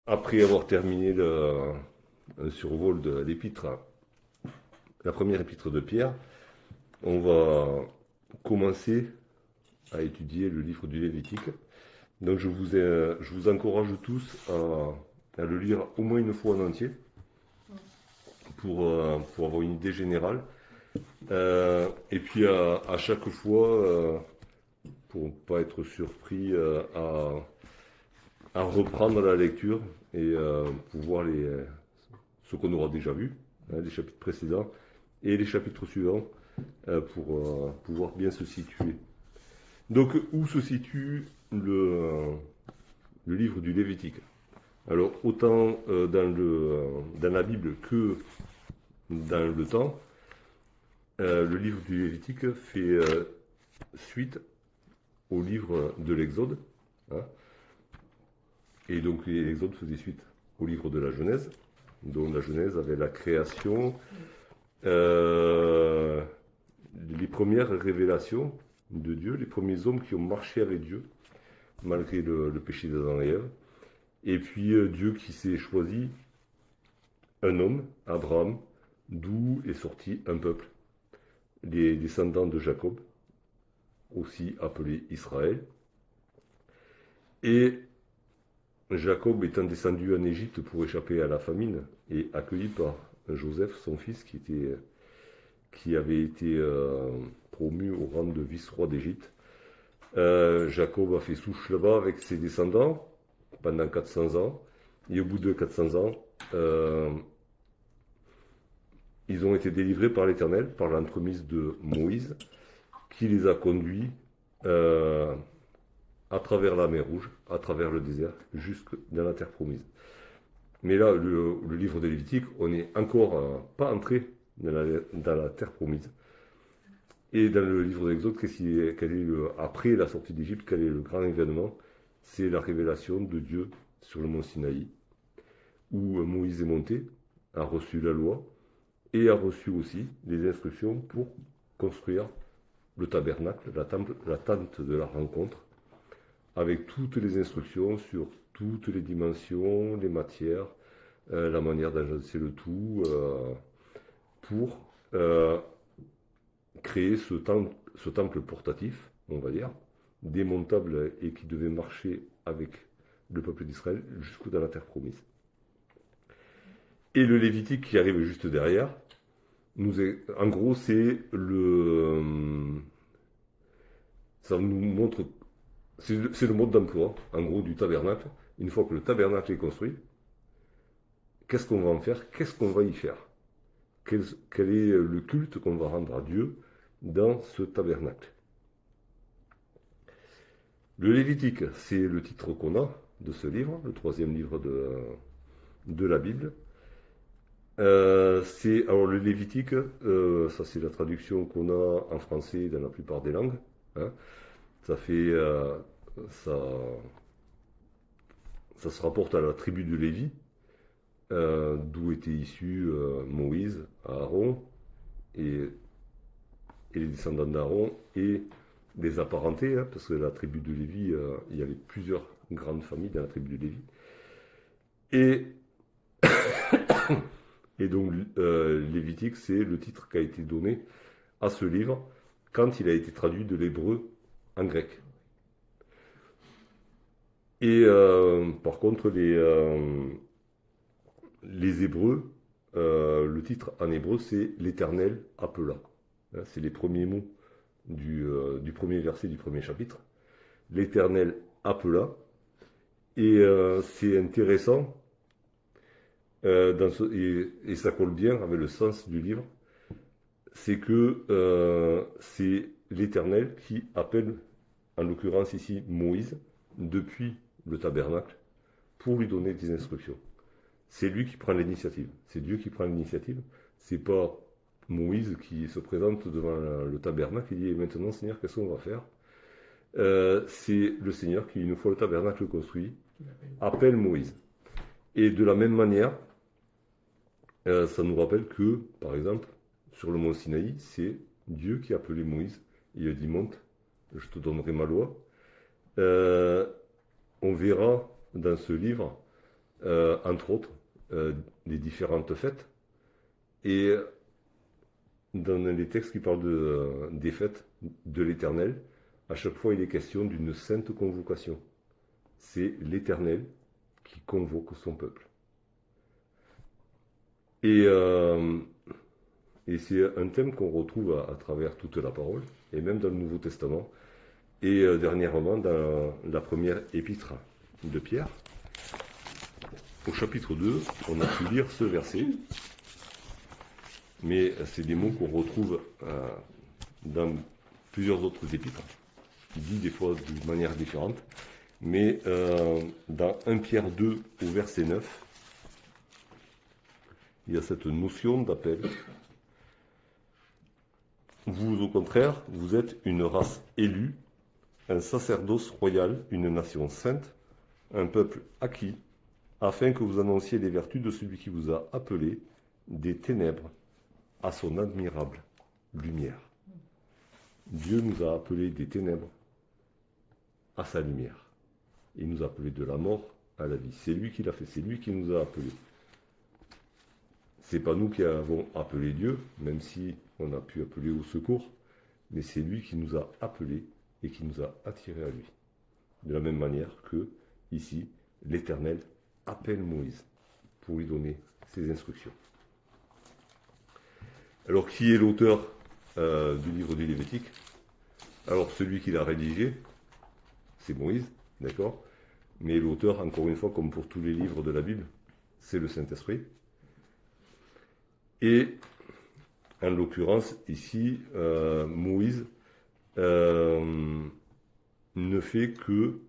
Après avoir terminé un survol de l'épître, la première épître de Pierre, on va commencer à étudier le livre du Lévitique. Donc je vous encourage tous à le lire au moins une fois en entier pour avoir une idée générale. Et puis à chaque fois, pour ne pas être surpris, à reprendre la lecture et pour voir ce qu'on aura déjà vu, hein, les chapitres précédents et les chapitres suivants, pour pouvoir bien se situer. Donc, où se situe le livre du Lévitique? Alors, autant dans la Bible que dans le temps, le livre du Lévitique fait suite au livre de l'Exode, hein. Et donc, l'Exode faisait suite au livre de la Genèse, dont la Genèse avait la création, euh, les premières révélations de Dieu, les premiers hommes qui ont marché avec Dieu, malgré le péché d'Adam et Ève. Et puis Dieu qui s'est choisi un homme, Abraham, d'où est sorti un peuple, les descendants de Jacob, aussi appelé Israël. Et Jacob étant descendu en Égypte pour échapper à la famine et accueilli par Joseph, son fils, qui avait été promu au rang de vice-roi d'Égypte, Jacob a fait souche là-bas avec ses descendants pendant 400 ans. Et au bout de 400 ans, ils ont été délivrés par l'Éternel, par l'entremise de Moïse, qui les a conduits euh, à travers la mer Rouge, à travers le désert, jusque dans la terre promise. Mais là, le livre de Lévitique, on n'est encore pas entré dans la terre promise. Et dans le livre de l'Exode, après la sortie d'Égypte, quel est le grand événement? C'est la révélation de Dieu sur le mont Sinaï, où Moïse est monté, a reçu la loi, et a reçu aussi les instructions pour construire le tabernacle, la tente de la rencontre, avec toutes les instructions sur toutes les dimensions, les matières, la manière d'agencer le tout, pour euh, créer ce temple portatif, on va dire, démontable et qui devait marcher avec le peuple d'Israël jusqu'au dans la terre promise. Et le Lévitique qui arrive juste derrière, en gros, ça nous montre, c'est le mode d'emploi, en gros, du tabernacle. Une fois que le tabernacle est construit, qu'est-ce qu'on va en faire? Qu'est-ce qu'on va y faire? Quel est le culte qu'on va rendre à Dieu dans ce tabernacle? Le Lévitique, c'est le titre qu'on a de ce livre, le troisième livre de la Bible. Alors le Lévitique, ça c'est la traduction qu'on a en français dans la plupart des langues, hein. Ça fait, ça, ça se rapporte à la tribu de Lévi, d'où étaient issus Moïse, Aaron et, et les descendants d'Aaron et des apparentés, hein, parce que la tribu de Lévi, il y avait plusieurs grandes familles dans la tribu de Lévi. Et, et donc Lévitique, c'est le titre qui a été donné à ce livre quand il a été traduit de l'hébreu en grec. Et par contre, les Hébreux, le titre en hébreu, c'est l'Éternel appela. Hein, c'est les premiers mots du premier verset du premier chapitre. L'Éternel appela. Et c'est intéressant, et ça colle bien avec le sens du livre, c'est que c'est l'Éternel qui appelle, en l'occurrence ici Moïse, depuis le tabernacle, pour lui donner des instructions. C'est lui qui prend l'initiative. C'est Dieu qui prend l'initiative. C'est pas Moïse qui se présente devant le tabernacle et dit maintenant Seigneur, qu'est-ce qu'on va faire? C'est le Seigneur qui, une fois le tabernacle construit, appelle Moïse. Et de la même manière, ça nous rappelle que, par exemple, sur le mont Sinaï, c'est Dieu qui a appelé Moïse. Il a dit monte, je te donnerai ma loi. Euh, on verra dans ce livre entre autres, des différentes fêtes. Et dans les textes qui parlent des fêtes de l'Éternel, à chaque fois il est question d'une sainte convocation. C'est l'Éternel qui convoque son peuple. Et, euh, et c'est un thème qu'on retrouve à travers toute la parole, et même dans le Nouveau Testament, et dernièrement dans la première épître de Pierre. Au chapitre 2, on a pu lire ce verset, mais c'est des mots qu'on retrouve dans plusieurs autres épîtres, dit des fois de manière différente, mais dans 1 Pierre 2 au verset 9, il y a cette notion d'appel. Vous, au contraire, vous êtes une race élue, un sacerdoce royal, une nation sainte, un peuple acquis, afin que vous annonciez les vertus de celui qui vous a appelé des ténèbres à son admirable lumière. Dieu nous a appelés des ténèbres à sa lumière. Il nous a appelés de la mort à la vie. C'est lui qui l'a fait, c'est lui qui nous a appelés. C'est pas nous qui avons appelé Dieu, même si on a pu appeler au secours, mais c'est lui qui nous a appelés et qui nous a attirés à lui. De la même manière que, ici, l'Éternel appelle Moïse pour lui donner ses instructions. Alors, qui est l'auteur du livre du Lévitique? Alors, celui qui l'a rédigé, c'est Moïse, d'accord? Mais l'auteur, encore une fois, comme pour tous les livres de la Bible, c'est le Saint-Esprit. Et, en l'occurrence, ici, Moïse ne fait que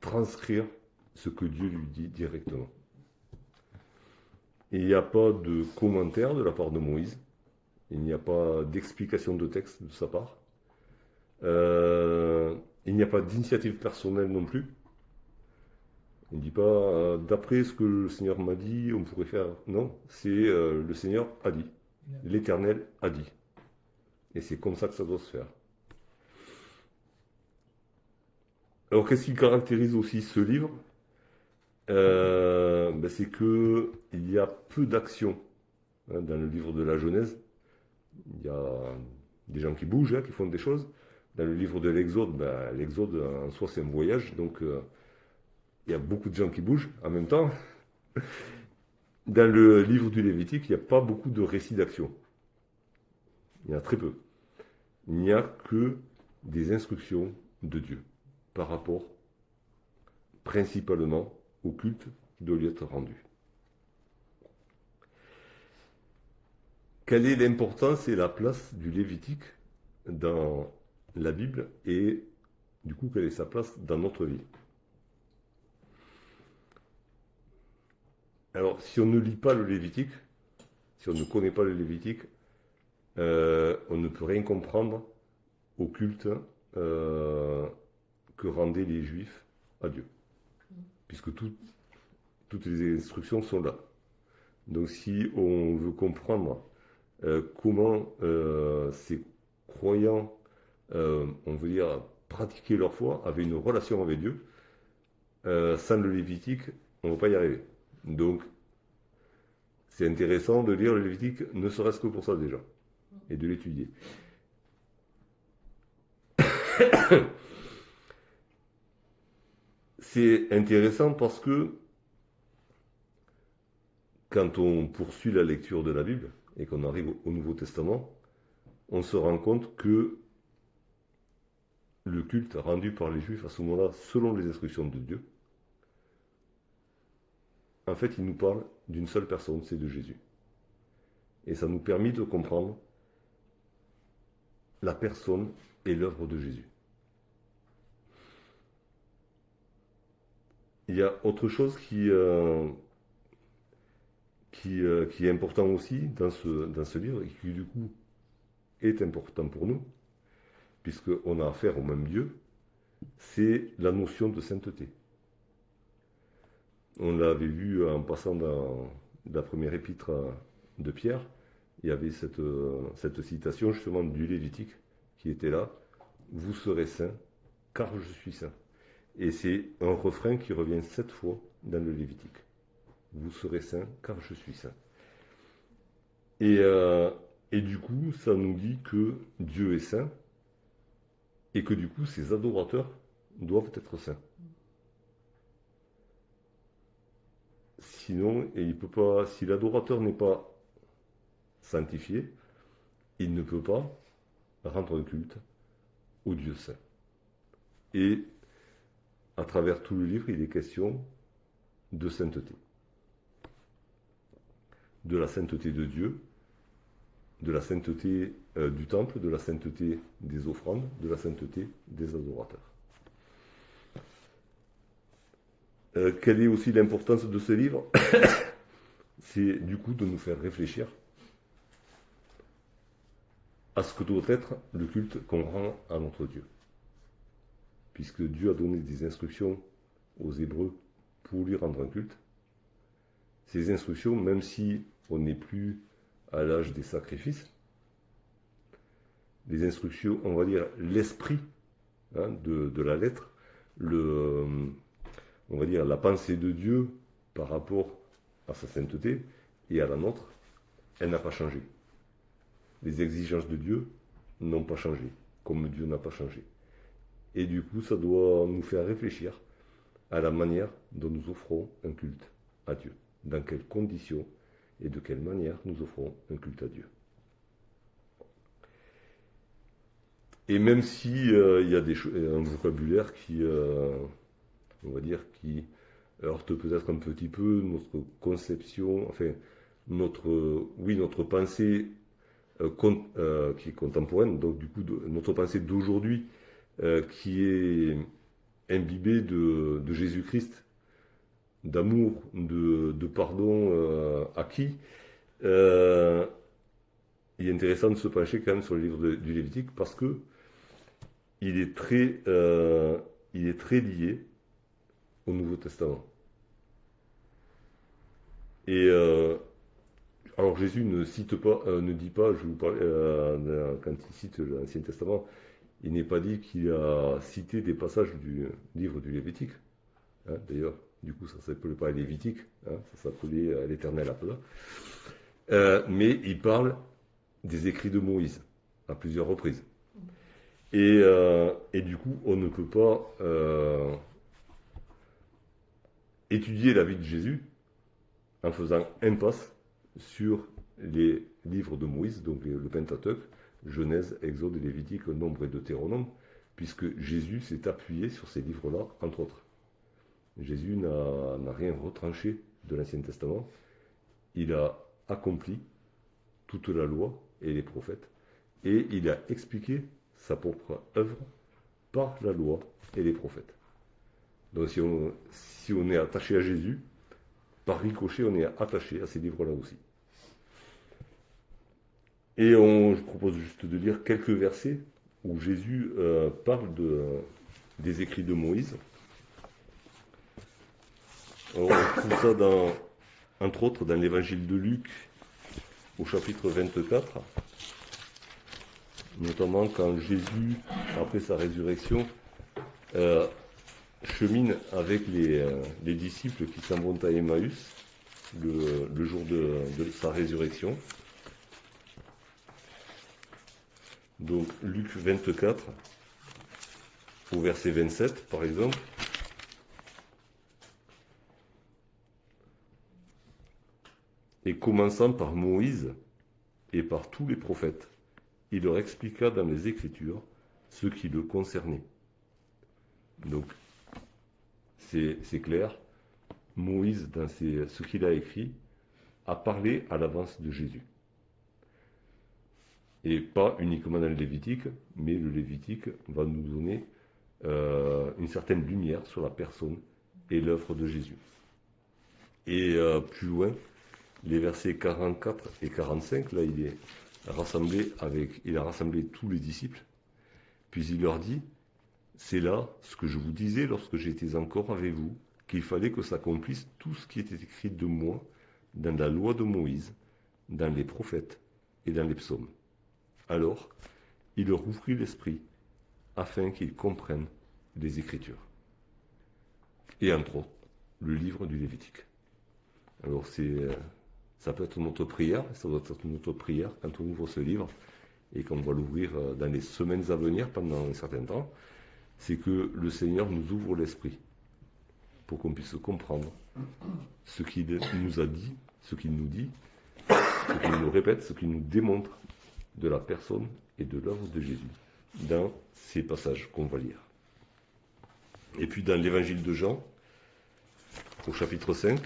transcrire ce que Dieu lui dit directement. Il n'y a pas de commentaire de la part de Moïse. Il n'y a pas d'explication de texte de sa part. Il n'y a pas d'initiative personnelle non plus. Il ne dit pas d'après ce que le Seigneur m'a dit, on pourrait faire. Non, c'est le Seigneur a dit. L'Éternel a dit. Et c'est comme ça que ça doit se faire. Alors, qu'est-ce qui caractérise aussi ce livre? C'est qu'il y a peu d'action dans le livre de la Genèse. Il y a des gens qui bougent, qui font des choses. Dans le livre de l'Exode, l'Exode en soi c'est un voyage, donc il y a beaucoup de gens qui bougent en même temps. Dans le livre du Lévitique, il n'y a pas beaucoup de récits d'action. Il y en a très peu. Il n'y a que des instructions de Dieu par rapport principalement au culte qui doit lui être rendu. Quelle est l'importance et la place du Lévitique dans la Bible et du coup quelle est sa place dans notre vie? Alors si on ne lit pas le Lévitique, si on ne connaît pas le Lévitique, on ne peut rien comprendre au culte que rendaient les Juifs à Dieu, puisque toutes les instructions sont là. Donc si on veut comprendre comment ces croyants, on veut dire, pratiquaient leur foi, avaient une relation avec Dieu, sans le Lévitique, on ne va pas y arriver. Donc, c'est intéressant de lire le Lévitique, ne serait-ce que pour ça déjà, et de l'étudier. C'est intéressant parce que quand on poursuit la lecture de la Bible et qu'on arrive au Nouveau Testament, on se rend compte que le culte rendu par les Juifs à ce moment-là, selon les instructions de Dieu, en fait, il nous parle d'une seule personne, c'est de Jésus. Et ça nous permet de comprendre la personne et l'œuvre de Jésus. Il y a autre chose qui est important aussi dans ce livre et qui du coup est important pour nous, puisqu'on a affaire au même Dieu, c'est la notion de sainteté. On l'avait vu en passant dans la première épître de Pierre, il y avait cette citation justement du Lévitique qui était là, « Vous serez saints, car je suis saint ». Et c'est un refrain qui revient 7 fois dans le Lévitique. vous serez saints, car je suis saint. Et du coup, ça nous dit que Dieu est saint, et que du coup, ses adorateurs doivent être saints. Sinon, et il peut pas, si l'adorateur n'est pas sanctifié, il ne peut pas rendre un culte au Dieu saint. Et à travers tout le livre, il est question de sainteté. De la sainteté de Dieu, de la sainteté du temple, de la sainteté des offrandes, de la sainteté des adorateurs. Quelle est aussi l'importance de ce livre? C'est du coup de nous faire réfléchir à ce que doit être le culte qu'on rend à notre Dieu. Puisque Dieu a donné des instructions aux Hébreux pour lui rendre un culte, ces instructions, même si on n'est plus à l'âge des sacrifices, les instructions, on va dire l'esprit de la lettre, on va dire la pensée de Dieu par rapport à sa sainteté et à la nôtre, elle n'a pas changé. Les exigences de Dieu n'ont pas changé, comme Dieu n'a pas changé. Et du coup, ça doit nous faire réfléchir à la manière dont nous offrons un culte à Dieu. Dans quelles conditions et de quelle manière nous offrons un culte à Dieu. Et même si il y a un vocabulaire qui, on va dire, qui heurte peut-être un petit peu notre conception, enfin notre pensée qui est contemporaine, donc du coup notre pensée d'aujourd'hui qui est imbibée de Jésus-Christ, d'amour, de pardon acquis. Il est intéressant de se pencher quand même sur le livre du Lévitique parce que il est très lié au Nouveau Testament. Et alors Jésus ne cite pas, ne dit pas, je vous parlais, quand il cite l'Ancien Testament, il n'est pas dit qu'il a cité des passages du livre du Lévitique. D'ailleurs, du coup, ça ne s'appelait pas Lévitique, ça s'appelait l'Éternel appela. Mais il parle des écrits de Moïse à plusieurs reprises. Et du coup, on ne peut pas étudier la vie de Jésus en faisant impasse sur les livres de Moïse, donc le Pentateuque, Genèse, Exode, Lévitique, Nombre et Deutéronome, puisque Jésus s'est appuyé sur ces livres-là, entre autres. Jésus n'a rien retranché de l'Ancien Testament. Il a accompli toute la loi et les prophètes, et il a expliqué sa propre œuvre par la loi et les prophètes. Donc si on est attaché à Jésus, par ricochet, on est attaché à ces livres-là aussi. Et je propose juste de lire quelques versets où Jésus parle des écrits de Moïse. Alors, on trouve ça entre autres dans l'évangile de Luc au chapitre 24, notamment quand Jésus, après sa résurrection, chemine avec les disciples qui s'en vont à Emmaüs le jour de sa résurrection. Donc Luc 24, au verset 27 par exemple. Et commençant par Moïse et par tous les prophètes, il leur expliqua dans les Écritures ce qui le concernait. Donc, c'est clair, Moïse, dans ce qu'il a écrit, a parlé à l'avance de Jésus. Et pas uniquement dans le Lévitique, mais le Lévitique va nous donner une certaine lumière sur la personne et l'œuvre de Jésus. Et plus loin, les versets 44 et 45, là il a rassemblé tous les disciples, puis il leur dit, c'est là ce que je vous disais lorsque j'étais encore avec vous, qu'il fallait que s'accomplisse tout ce qui était écrit de moi dans la loi de Moïse, dans les prophètes et dans les psaumes. Alors, il leur ouvrit l'esprit afin qu'ils comprennent les Écritures. Et entre autres, le livre du Lévitique. Alors ça peut être notre prière, ça doit être notre prière quand on ouvre ce livre et qu'on va l'ouvrir dans les semaines à venir pendant un certain temps, c'est que le Seigneur nous ouvre l'esprit pour qu'on puisse comprendre ce qu'il nous a dit, ce qu'il nous dit, ce qu'il nous répète, ce qu'il nous démontre de la personne et de l'œuvre de Jésus dans ces passages qu'on va lire. Et puis dans l'évangile de Jean, au chapitre 5,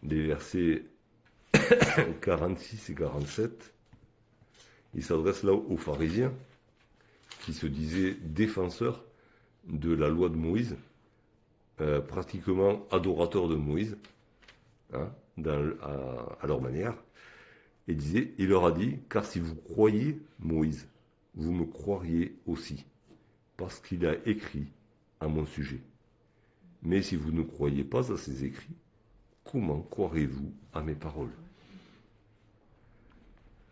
les versets 46 et 47, il s'adresse là aux pharisiens qui se disaient défenseurs de la loi de Moïse, pratiquement adorateurs de Moïse, hein, à leur manière, et il leur a dit, car si vous croyez Moïse, vous me croiriez aussi, parce qu'il a écrit à mon sujet. Mais si vous ne croyez pas à ses écrits, comment croirez-vous à mes paroles?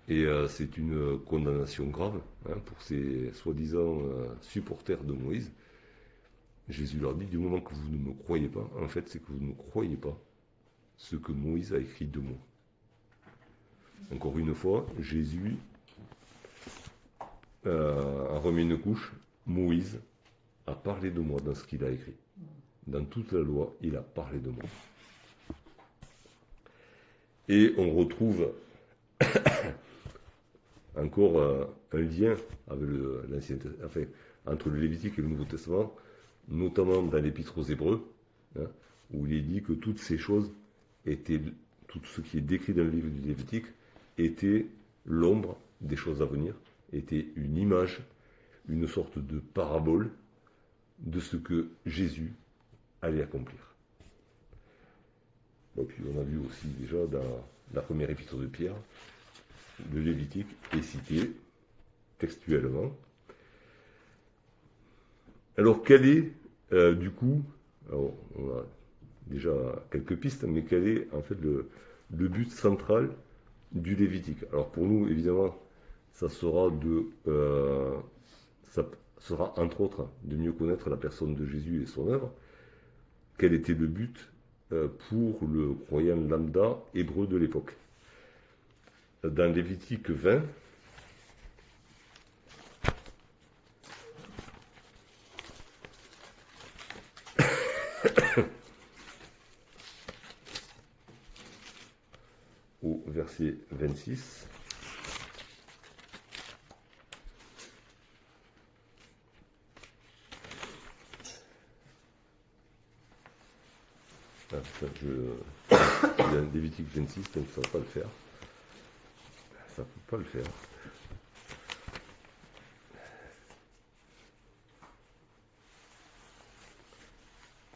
Et c'est une condamnation grave pour ces soi-disant supporters de Moïse. Jésus leur dit, du moment que vous ne me croyez pas, en fait, c'est que vous ne croyez pas ce que Moïse a écrit de moi. Encore une fois, Jésus a remis une couche. Moïse a parlé de moi dans ce qu'il a écrit. Dans toute la loi, il a parlé de moi. Et on retrouve encore un lien avec l'Ancien Testament, enfin, entre le Lévitique et le Nouveau Testament, notamment dans l'Épître aux Hébreux, où il est dit que toutes ces choses étaient, tout ce qui est décrit dans le livre du Lévitique, était l'ombre des choses à venir, était une image, une sorte de parabole de ce que Jésus allait accomplir. Et puis on a vu aussi déjà dans la première épître de Pierre, le Lévitique est cité textuellement. Alors quel est du coup, alors on a déjà quelques pistes, mais quel est en fait le but central du Lévitique? Alors pour nous, évidemment, ça sera entre autres de mieux connaître la personne de Jésus et son œuvre. Quel était le but pour le croyant lambda hébreu de l'époque? Dans Lévitique 20, au verset 26, il y a Lévitique 26, donc ça ne va pas le faire. Ça ne peut pas le faire.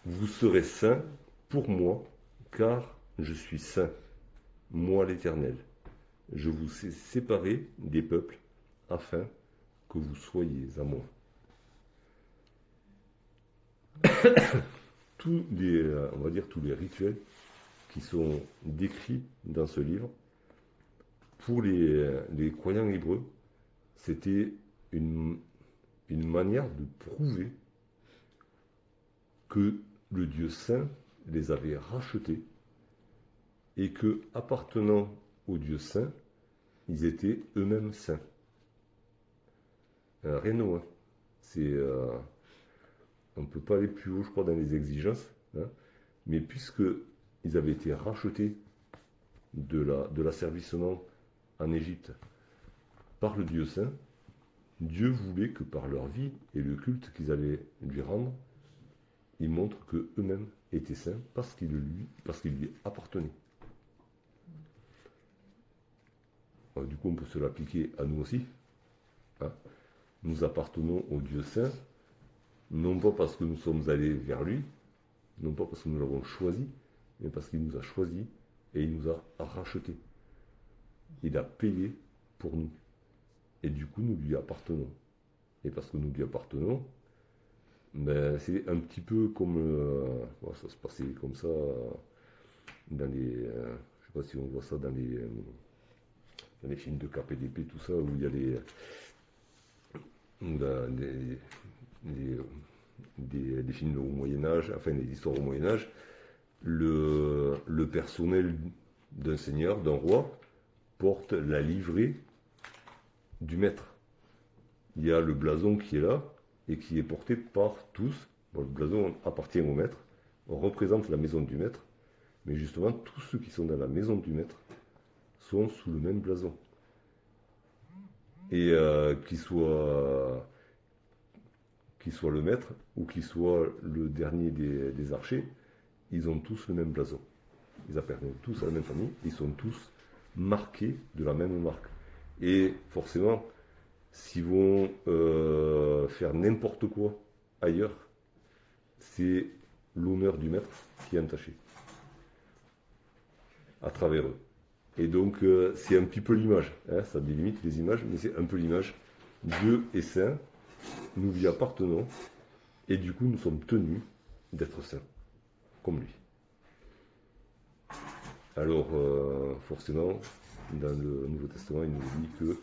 Vous serez saints pour moi, car je suis saint, moi l'Éternel. Je vous ai séparés des peuples, afin que vous soyez à moi. On va dire tous les rituels qui sont décrits dans ce livre, pour les croyants hébreux, c'était une manière de prouver que le Dieu saint les avait rachetés et que, appartenant au Dieu saint, ils étaient eux-mêmes saints. Rien de moins. On ne peut pas aller plus haut, je crois, dans les exigences, mais puisque ils avaient été rachetés de l'asservissement en Égypte par le Dieu saint, Dieu voulait que par leur vie et le culte qu'ils allaient lui rendre, ils montrent qu'eux-mêmes étaient saints parce qu'ils lui appartenaient. Alors, du coup, on peut se l'appliquer à nous aussi. Nous appartenons au Dieu saint, non pas parce que nous sommes allés vers lui, non pas parce que nous l'avons choisi, mais parce qu'il nous a choisis et il nous a rachetés. Il a payé pour nous. Et du coup, nous lui appartenons. Et parce que nous lui appartenons, ben, c'est un petit peu comme... ça se passait comme ça dans les... je ne sais pas si on voit ça dans les films de KPDP, tout ça, où il y a des, des films au Moyen-Âge, enfin des histoires au Moyen-Âge, le personnel d'un seigneur, d'un roi, porte la livrée du maître. Il y a le blason qui est là et qui est porté par tous. Bon, le blason appartient au maître, on représente la maison du maître, mais justement tous ceux qui sont dans la maison du maître sont sous le même blason. Et qu'il soit le maître ou qu'il soit le dernier des archers, ils ont tous le même blason. Ils appartiennent tous à la même famille, ils sont tous marqués de la même marque. Et forcément, s'ils vont faire n'importe quoi ailleurs, c'est l'honneur du maître qui est entaché à travers eux. Et donc, c'est un petit peu l'image. Hein, ça délimite les images, mais c'est un peu l'image. Dieu est saint, nous y appartenons, et du coup, nous sommes tenus d'être saints, comme lui. Alors, forcément, dans le Nouveau Testament, il nous dit que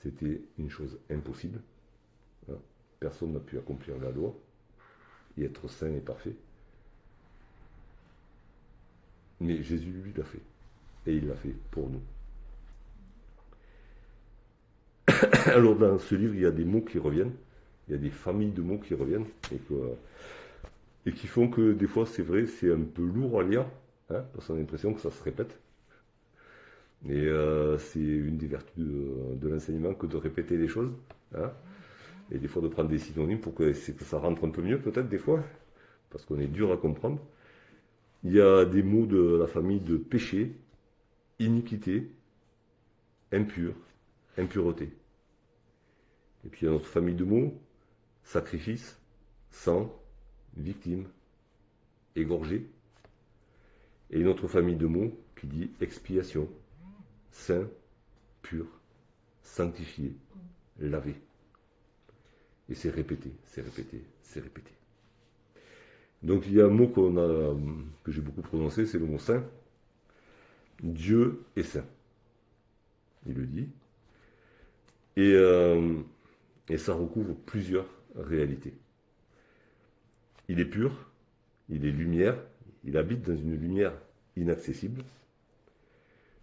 c'était une chose impossible. Hein. Personne n'a pu accomplir la loi et être saint et parfait. Mais Jésus, lui, l'a fait. Et il l'a fait pour nous. Alors, dans ce livre, il y a des mots qui reviennent. Il y a des familles de mots qui reviennent. Et qui font que, des fois, c'est vrai, c'est un peu lourd à lire. Hein, parce qu'on a l'impression que ça se répète. Et c'est une des vertus de l'enseignement que de répéter les choses. Hein, et des fois de prendre des synonymes pour que ça rentre un peu mieux, peut-être, des fois. Parce qu'on est dur à comprendre. Il y a des mots de la famille de péché, iniquité, impur, impureté. Et puis il y a notre famille de mots, sacrifice, sang, victime, égorgé. Et une autre famille de mots qui dit expiation, saint, pur, sanctifié, lavé. Et c'est répété, c'est répété, c'est répété. Donc il y a un mot que j'ai beaucoup prononcé, c'est le mot saint. Dieu est saint. Il le dit. Et ça recouvre plusieurs réalités. Il est pur, il est lumière, il habite dans une lumière inaccessible.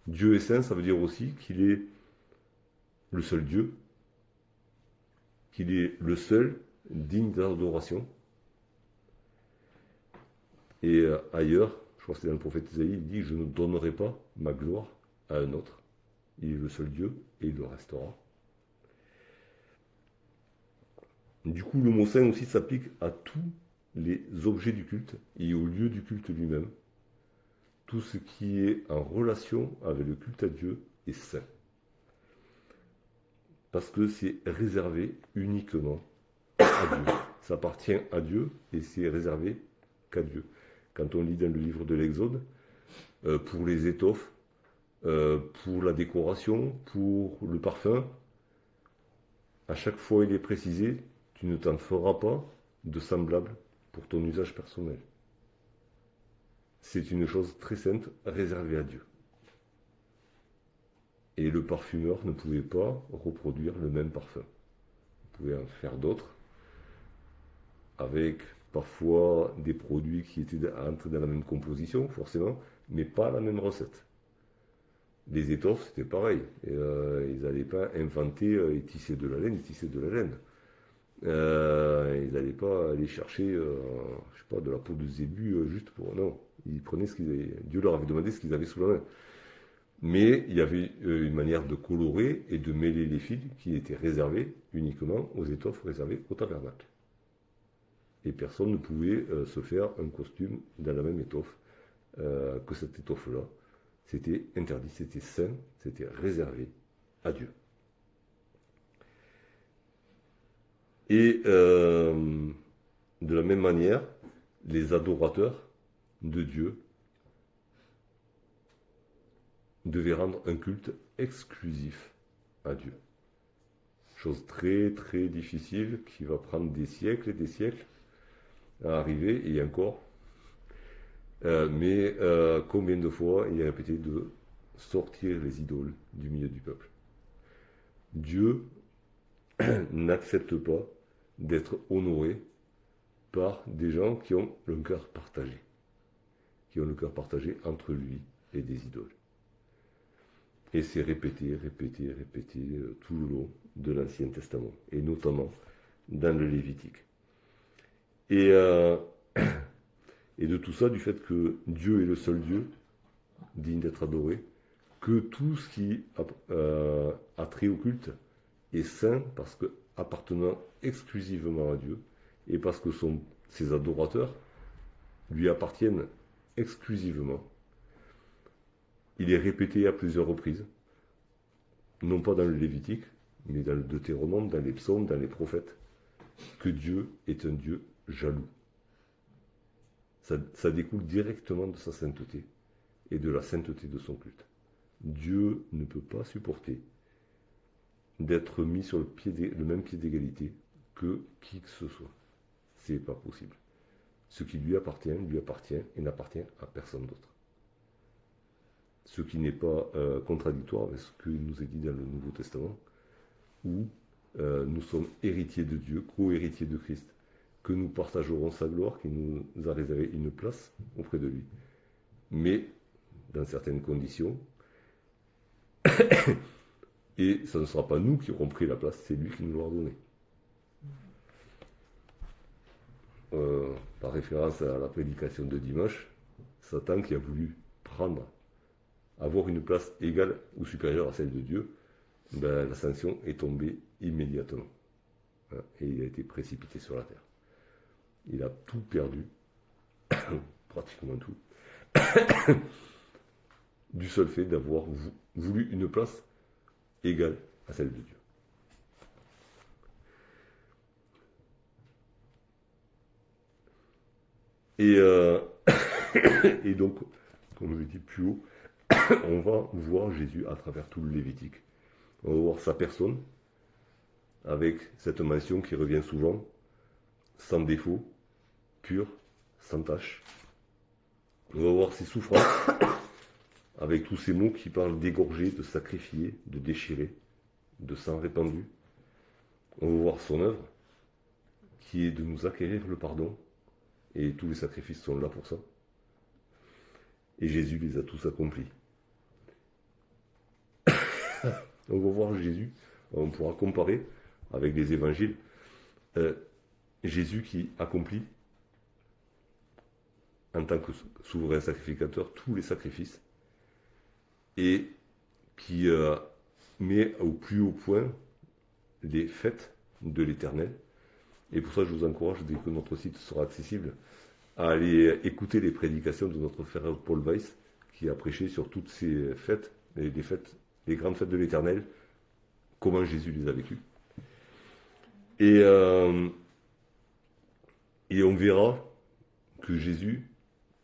Dieu est saint, ça veut dire aussi qu'il est le seul Dieu, qu'il est le seul digne d'adoration. Et ailleurs, je crois que c'est dans le prophète Isaïe, il dit « Je ne donnerai pas ma gloire à un autre. Il est le seul Dieu et il le restera. » Du coup, le mot saint aussi s'applique à tous les objets du culte et au lieu du culte lui-même. Tout ce qui est en relation avec le culte à Dieu est saint. Parce que c'est réservé uniquement à Dieu. Ça appartient à Dieu et c'est réservé qu'à Dieu. Quand on lit dans le livre de l'Exode, pour les étoffes, pour la décoration, pour le parfum, à chaque fois il est précisé, tu ne t'en feras pas de semblable pour ton usage personnel. C'est une chose très sainte, réservée à Dieu. Et le parfumeur ne pouvait pas reproduire le même parfum. Il pouvait en faire d'autres, avec parfois des produits qui étaient dans la même composition, forcément, mais pas la même recette. Les étoffes, c'était pareil. Ils n'allaient pas inventer et tisser de la laine, ils tissaient de la laine. Ils n'allaient pas aller chercher, je sais pas, de la peau de zébu juste pour... Non, ils prenaient ce qu'ils avaient... Dieu leur avait demandé ce qu'ils avaient sous la main. Mais il y avait une manière de colorer et de mêler les fils qui étaient réservés uniquement aux étoffes réservées au tabernacle. Et personne ne pouvait se faire un costume dans la même étoffe que cette étoffe-là. C'était interdit, c'était saint, c'était réservé à Dieu. Et de la même manière, les adorateurs de Dieu devaient rendre un culte exclusif à Dieu. Chose très très difficile qui va prendre des siècles et des siècles à arriver, et encore. Mais combien de fois il est répété de sortir les idoles du milieu du peuple. Dieu n'acceptent pas d'être honorés par des gens qui ont le cœur partagé, entre lui et des idoles. Et c'est répété, répété, répété tout le long de l'Ancien Testament, et notamment dans le Lévitique. Et, et de tout ça, du fait que Dieu est le seul Dieu, digne d'être adoré, que tout ce qui a trait au culte est saint parce que appartenant exclusivement à Dieu, et parce que ses adorateurs lui appartiennent exclusivement. Il est répété à plusieurs reprises, non pas dans le Lévitique, mais dans le Deutéronome, dans les psaumes, dans les prophètes, que Dieu est un Dieu jaloux. Ça découle directement de sa sainteté et de la sainteté de son culte. Dieu ne peut pas supporter d'être mis sur le même pied d'égalité que qui que ce soit. C'est pas possible. Ce qui lui appartient et n'appartient à personne d'autre. Ce qui n'est pas contradictoire avec ce que nous est dit dans le Nouveau Testament, où nous sommes héritiers de Dieu, co-héritiers de Christ, que nous partagerons sa gloire, qui nous a réservé une place auprès de lui. Mais dans certaines conditions, et ce ne sera pas nous qui aurons pris la place, c'est lui qui nous l'aura donnée. Par référence à la prédication de dimanche, Satan qui a voulu avoir une place égale ou supérieure à celle de Dieu, ben, la sanction est tombée immédiatement. Et il a été précipité sur la terre. Il a tout perdu, pratiquement tout, du seul fait d'avoir voulu une place égale à celle de Dieu. Et, et donc, comme je l'ai dit plus haut, on va voir Jésus à travers tout le Lévitique. On va voir sa personne, avec cette mention qui revient souvent, sans défaut, pur, sans tache. On va voir ses souffrances, avec tous ces mots qui parlent d'égorger, de sacrifier, de déchirer, de sang répandu. On va voir son œuvre, qui est de nous acquérir le pardon, et tous les sacrifices sont là pour ça. Et Jésus les a tous accomplis. On va voir Jésus, on pourra comparer avec les évangiles, Jésus qui accomplit en tant que souverain sacrificateur tous les sacrifices et qui met au plus haut point les fêtes de l'Éternel. Et pour ça, je vous encourage, dès que notre site sera accessible, à aller écouter les prédications de notre frère Paul Weiss, qui a prêché sur toutes ces fêtes, les grandes fêtes de l'Éternel, comment Jésus les a vécues. Et on verra que Jésus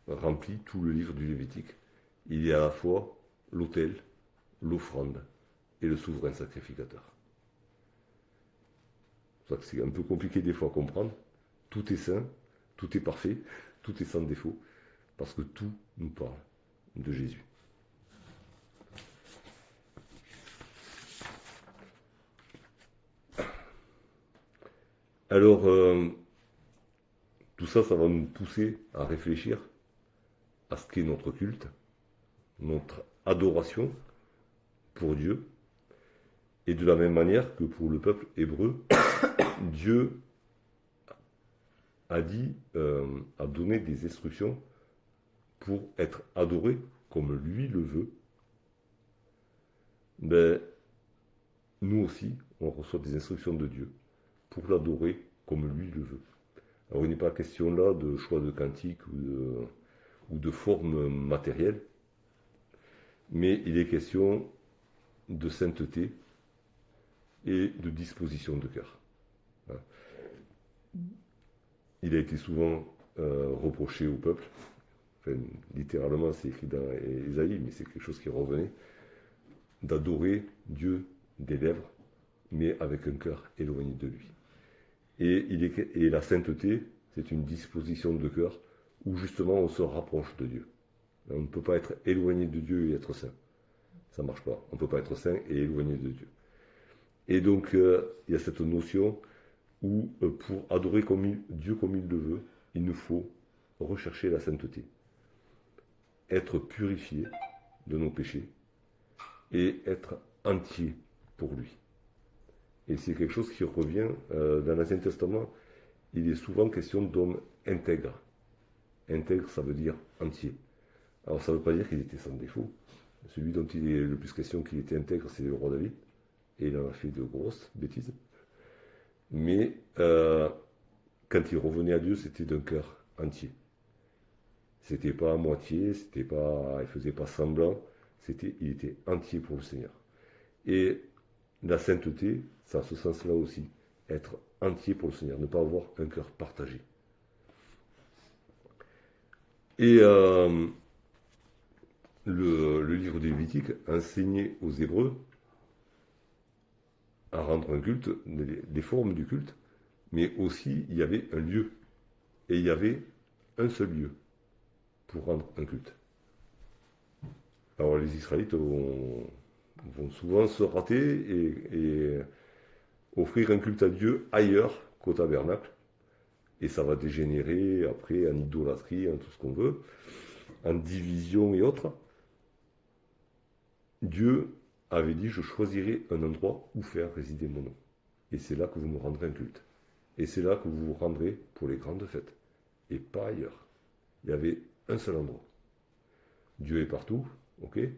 remplit tout le livre du Lévitique. Il y a à la fois l'autel, l'offrande et le souverain sacrificateur. C'est pour ça que c'est un peu compliqué des fois à comprendre. Tout est saint, tout est parfait, tout est sans défaut, parce que tout nous parle de Jésus. Alors, tout ça, ça va nous pousser à réfléchir à ce qu'est notre culte, notre adoration pour Dieu, et de la même manière que pour le peuple hébreu, Dieu a donné des instructions pour être adoré comme lui le veut. Ben, nous aussi, on reçoit des instructions de Dieu pour l'adorer comme lui le veut. Alors il n'est pas question là de choix de cantique ou de forme matérielle, mais il est question de sainteté et de disposition de cœur. Il a été souvent reproché au peuple, enfin, littéralement c'est écrit dans Ésaïe, mais c'est quelque chose qui revenait, d'adorer Dieu des lèvres, mais avec un cœur éloigné de lui. Et la sainteté, c'est une disposition de cœur où justement on se rapproche de Dieu. On ne peut pas être éloigné de Dieu et être saint. Ça ne marche pas. On ne peut pas être saint et éloigné de Dieu. Et donc, il y a cette notion où, pour adorer Dieu comme il le veut, il nous faut rechercher la sainteté, être purifié de nos péchés et être entier pour lui. Et c'est quelque chose qui revient dans l'Ancien Testament. Il est souvent question d'hommes intègres. Intègre, ça veut dire entier. Alors ça ne veut pas dire qu'il était sans défaut. Celui dont il est le plus question qu'il était intègre, c'est le roi David. Et il en a fait de grosses bêtises. Mais quand il revenait à Dieu, c'était d'un cœur entier. C'était pas à moitié, il faisait pas semblant, il était entier pour le Seigneur. Et la sainteté, ça a ce sens-là aussi, être entier pour le Seigneur, ne pas avoir un cœur partagé. Et le livre des Lévitique enseignait aux Hébreux à rendre un culte, les formes du culte, mais aussi il y avait un lieu. Et il y avait un seul lieu pour rendre un culte. Alors les Israélites vont souvent se rater et offrir un culte à Dieu ailleurs qu'au tabernacle. Et ça va dégénérer après en idolâtrie, en tout ce qu'on veut, en division et autres. Dieu avait dit, je choisirai un endroit où faire résider mon nom. Et c'est là que vous me rendrez un culte. Et c'est là que vous vous rendrez pour les grandes fêtes. Et pas ailleurs. Il y avait un seul endroit. Dieu est partout, ok. Dieu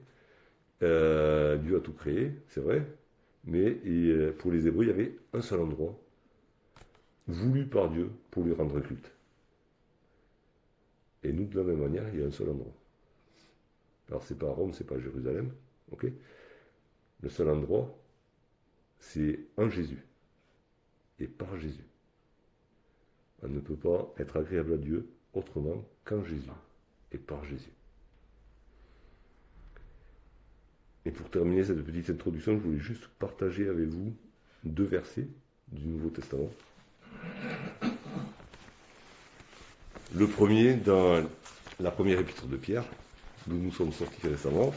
a tout créé, c'est vrai. Mais pour les Hébreux, il y avait un seul endroit, voulu par Dieu, pour lui rendre un culte. Et nous, de la même manière, il y a un seul endroit. Alors, c'est pas à Rome, c'est pas à Jérusalem, ok. Le seul endroit, c'est en Jésus. Et par Jésus. On ne peut pas être agréable à Dieu autrement qu'en Jésus et par Jésus. Et pour terminer cette petite introduction, je voulais juste partager avec vous 2 versets du Nouveau Testament. Le premier, dans la première épître de Pierre, d'où nous sommes sortis récemment,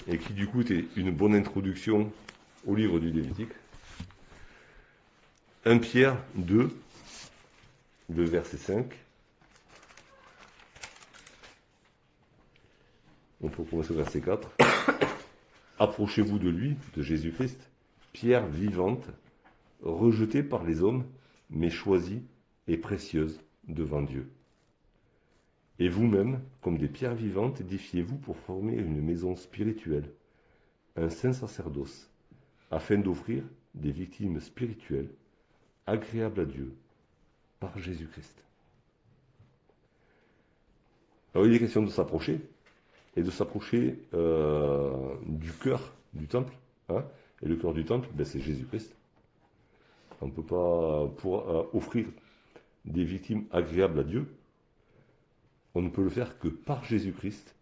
et qui du coup était une bonne introduction au livre du Lévitique. 1 Pierre 2, le verset 5. On peut commencer au verset 4. Approchez-vous de lui, de Jésus-Christ, pierre vivante, rejetée par les hommes, mais choisie et précieuse devant Dieu. Et vous-même, comme des pierres vivantes, édifiez-vous pour former une maison spirituelle, un saint sacerdoce, afin d'offrir des victimes spirituelles agréables à Dieu par Jésus-Christ. Alors il est question de s'approcher, et de s'approcher du cœur du temple. Hein, et le cœur du temple, c'est Jésus-Christ. On ne peut pas, pour offrir des victimes agréables à Dieu, on ne peut le faire que par Jésus-Christ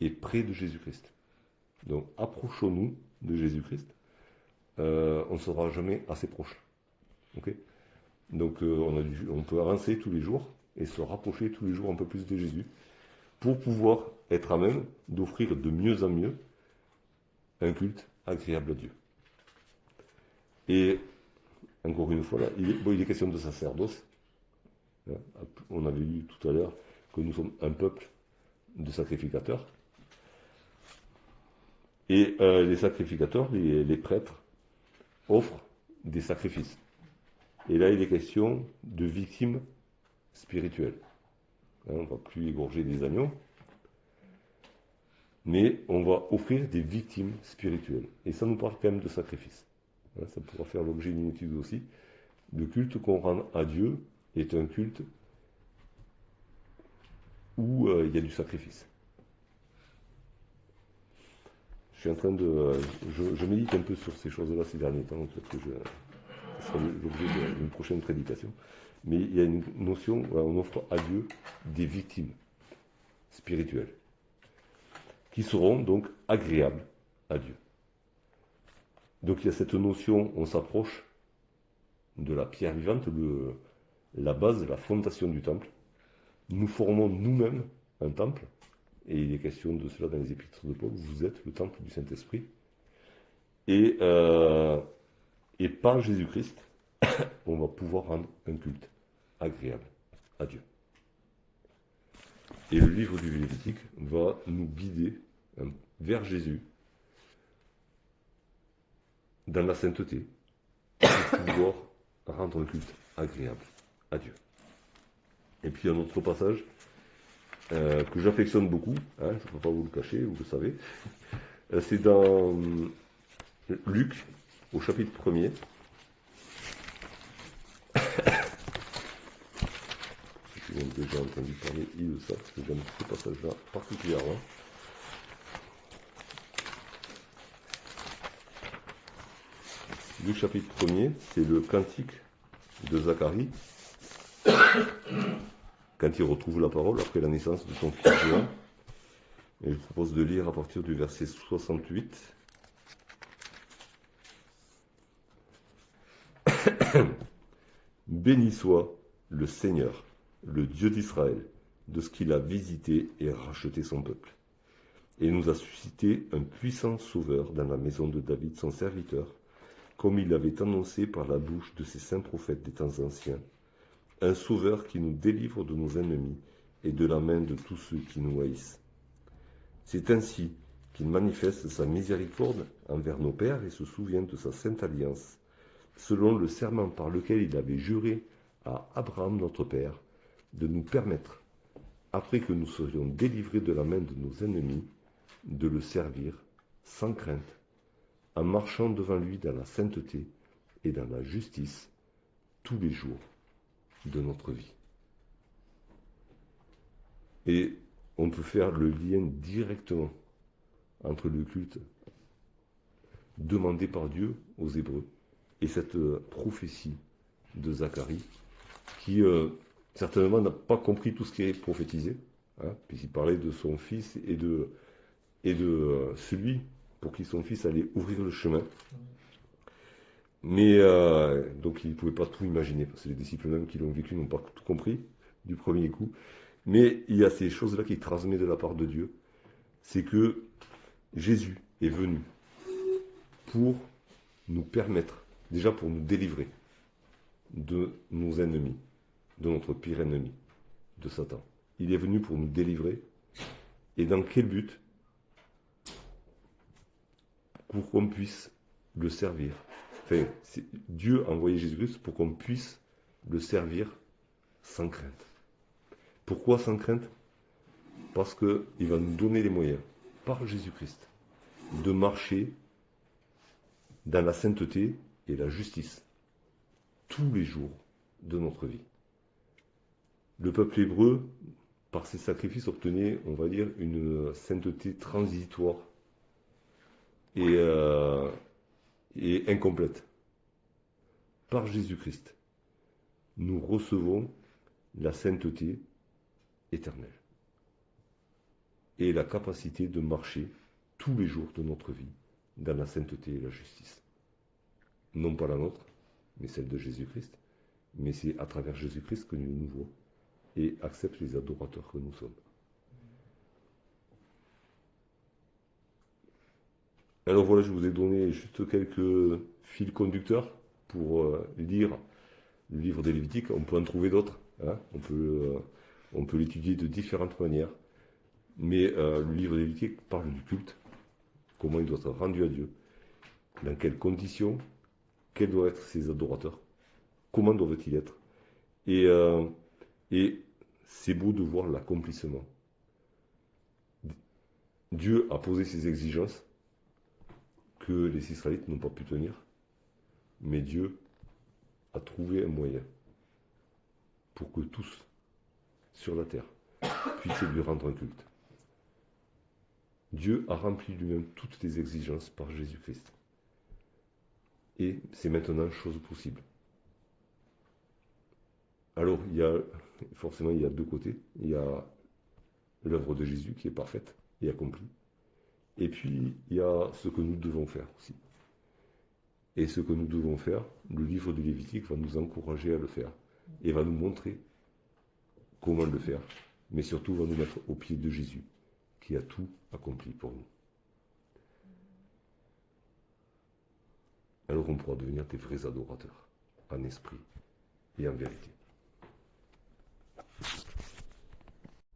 et près de Jésus-Christ. Donc approchons-nous de Jésus-Christ. On ne sera jamais assez proche. Okay, donc on peut avancer tous les jours et se rapprocher tous les jours un peu plus de Jésus pour pouvoir être à même d'offrir de mieux en mieux un culte agréable à Dieu. Et encore une fois, là, il est question de sacerdoce. On avait lu tout à l'heure que nous sommes un peuple de sacrificateurs. Et les sacrificateurs, les prêtres, offrent des sacrifices. Et là, il est question de victimes spirituelles. On ne va plus égorger des agneaux, mais on va offrir des victimes spirituelles. Et ça nous parle quand même de sacrifice. Ça pourra faire l'objet d'une étude aussi. Le culte qu'on rend à Dieu est un culte où il y a du sacrifice. Je suis en train de... je médite un peu sur ces choses-là ces derniers temps, peut-être que ce sera l'objet d'une prochaine prédication. Mais il y a une notion, on offre à Dieu des victimes spirituelles, qui seront donc agréables à Dieu. Donc il y a cette notion, on s'approche de la pierre vivante, la base, la fondation du temple. Nous formons nous-mêmes un temple, et il est question de cela dans les épîtres de Paul, vous êtes le temple du Saint-Esprit. Et, euh, et par Jésus-Christ, on va pouvoir rendre un culte agréable à Dieu. Et le livre du Lévitique va nous guider vers Jésus dans la sainteté pour pouvoir rendre un culte agréable à Dieu. Et puis un autre passage que j'affectionne beaucoup, je ne peux pas vous le cacher, vous le savez, c'est dans Luc, au chapitre 1er. J'ai déjà entendu parler de ça, parce que j'aime ce passage-là particulièrement. Luc chapitre 1er, c'est le cantique de Zacharie, quand il retrouve la parole après la naissance de son fils Jean. Et je vous propose de lire à partir du verset 68. Béni soit le Seigneur, le Dieu d'Israël, de ce qu'il a visité et racheté son peuple, et nous a suscité un puissant sauveur dans la maison de David son serviteur, comme il l'avait annoncé par la bouche de ses saints prophètes des temps anciens, un sauveur qui nous délivre de nos ennemis et de la main de tous ceux qui nous haïssent. C'est ainsi qu'il manifeste sa miséricorde envers nos pères et se souvient de sa sainte alliance, selon le serment par lequel il avait juré à Abraham notre père, de nous permettre, après que nous serions délivrés de la main de nos ennemis, de le servir sans crainte, en marchant devant lui dans la sainteté et dans la justice tous les jours de notre vie. Et on peut faire le lien directement entre le culte demandé par Dieu aux Hébreux et cette prophétie de Zacharie qui certainement n'a pas compris tout ce qui est prophétisé, puisqu'il parlait de son fils et de celui pour qui son fils allait ouvrir le chemin. Mais donc il ne pouvait pas tout imaginer, parce que les disciples même qui l'ont vécu n'ont pas tout compris du premier coup. Mais il y a ces choses-là qui transmettent de la part de Dieu. C'est que Jésus est venu pour nous permettre, déjà pour nous délivrer de nos ennemis, de notre pire ennemi, de Satan. Il est venu pour nous délivrer. Et dans quel but? Pour qu'on puisse le servir. Enfin, Dieu a envoyé Jésus-Christ pour qu'on puisse le servir sans crainte. Pourquoi sans crainte? Parce qu'il va nous donner les moyens, par Jésus-Christ, de marcher dans la sainteté et la justice tous les jours de notre vie. Le peuple hébreu, par ses sacrifices, obtenait, on va dire, une sainteté transitoire et incomplète. Par Jésus-Christ, nous recevons la sainteté éternelle et la capacité de marcher tous les jours de notre vie dans la sainteté et la justice. Non pas la nôtre, mais celle de Jésus-Christ, mais c'est à travers Jésus-Christ que Dieu nous voit et accepte les adorateurs que nous sommes. Alors voilà, je vous ai donné juste quelques fils conducteurs pour lire le livre des Lévitiques. On peut en trouver d'autres, on peut l'étudier de différentes manières, mais le livre des Lévitiques parle du culte, comment il doit être rendu à Dieu, dans quelles conditions, quels doivent être ses adorateurs, comment doivent-ils être, et c'est beau de voir l'accomplissement. Dieu a posé ses exigences que les Israélites n'ont pas pu tenir, mais Dieu a trouvé un moyen pour que tous sur la terre puissent lui rendre un culte. Dieu a rempli lui-même toutes les exigences par Jésus-Christ. Et c'est maintenant chose possible. Alors, forcément, il y a deux côtés. Il y a l'œuvre de Jésus qui est parfaite et accomplie. Et puis, il y a ce que nous devons faire aussi. Et ce que nous devons faire, le livre du Lévitique va nous encourager à le faire et va nous montrer comment le faire, mais surtout va nous mettre au pied de Jésus, qui a tout accompli pour nous. alors on pourra devenir des vrais adorateurs, en esprit et en vérité.